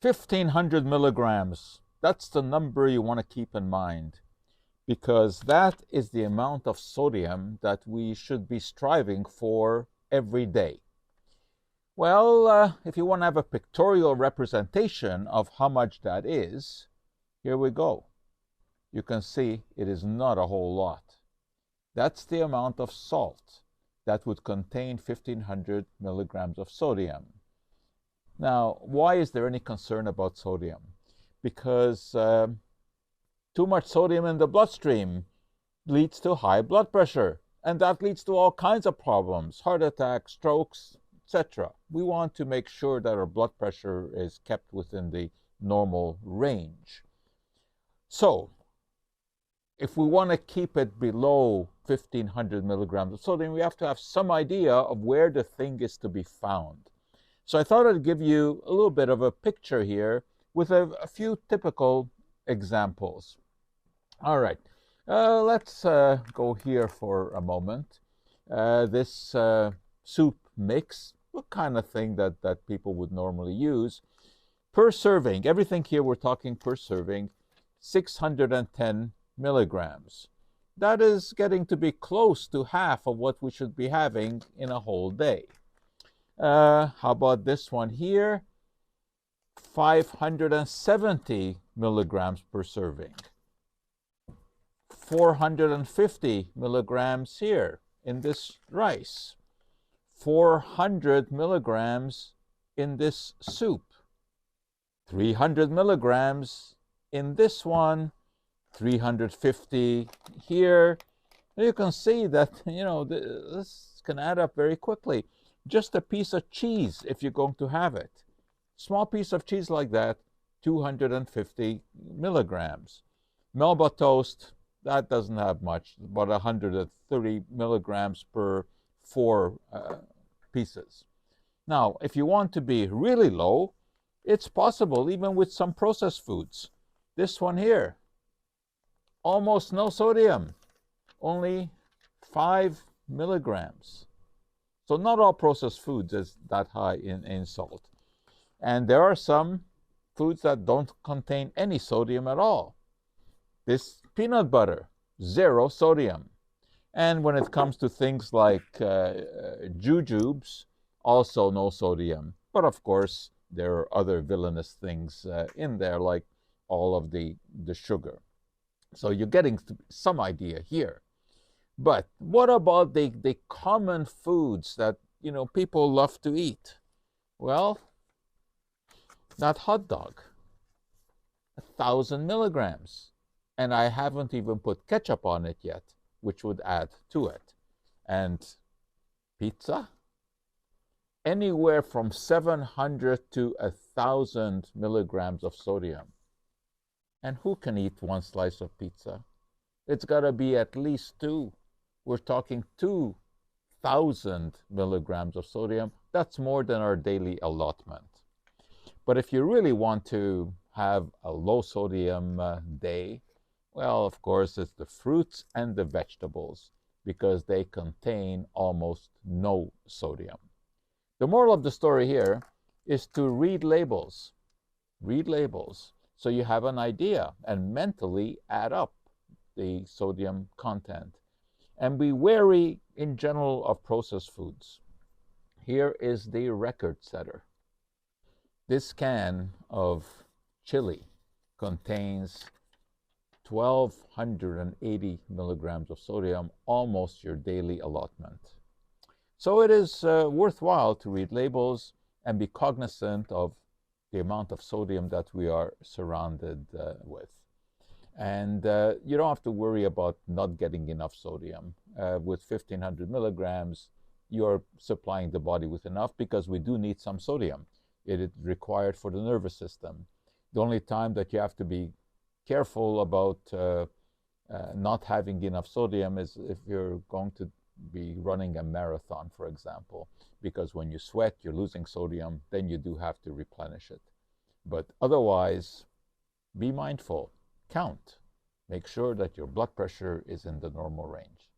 1,500 milligrams. That's the number you want to keep in mind because that is the amount of sodium that we should be striving for every day. Well, if you want to have a pictorial representation of how much that is, here we go. You can see it is not a whole lot. That's the amount of salt that would contain 1,500 milligrams of sodium. Now, why is there any concern about sodium? Because too much sodium in the bloodstream leads to high blood pressure, and that leads to all kinds of problems, heart attacks, strokes, etc. We want to make sure that our blood pressure is kept within the normal range. So, if we want to keep it below 1,500 milligrams of sodium, we have to have some idea of where the thing is to be found. So I thought I'd give you a little bit of a picture here with a few typical examples. All right, let's go here for a moment. This soup mix, what kind of thing that people would normally use. Per serving, everything here we're talking per serving, 610 milligrams. That is getting to be close to half of what we should be having in a whole day. How about this one here? 570 milligrams per serving. 450 milligrams here in this rice. 400 milligrams in this soup. 300 milligrams in this one. 350 here. You can see that, this can add up very quickly. Just a piece of cheese, if you're going to have it. Small piece of cheese like that, 250 milligrams. Melba toast, that doesn't have much, about 130 milligrams per 4 pieces. Now, if you want to be really low, it's possible even with some processed foods. This one here, almost no sodium, only 5 milligrams. So not all processed foods is that high in salt. And there are some foods that don't contain any sodium at all. This peanut butter, 0 sodium. And when it comes to things like jujubes, also no sodium. But of course, there are other villainous things in there, like all of the sugar. So you're getting some idea here. But what about the common foods that, people love to eat? Well, that hot dog, 1,000 milligrams. And I haven't even put ketchup on it yet, which would add to it. And pizza, anywhere from 700 to 1,000 milligrams of sodium. And who can eat one slice of pizza? It's got to be at least 2. We're talking 2,000 milligrams of sodium. That's more than our daily allotment. But if you really want to have a low sodium day, well, of course, it's the fruits and the vegetables because they contain almost no sodium. The moral of the story here is to read labels. Read labels so you have an idea and mentally add up the sodium content. And be wary in general of processed foods. Here is the record setter. This can of chili contains 1,280 milligrams of sodium, almost your daily allotment. So it is worthwhile to read labels and be cognizant of the amount of sodium that we are surrounded with. And you don't have to worry about not getting enough sodium. With 1,500 milligrams, you're supplying the body with enough because we do need some sodium. It is required for the nervous system. The only time that you have to be careful about not having enough sodium is if you're going to be running a marathon, for example, because when you sweat, you're losing sodium, then you do have to replenish it. But otherwise, be mindful, count, make sure that your blood pressure is in the normal range.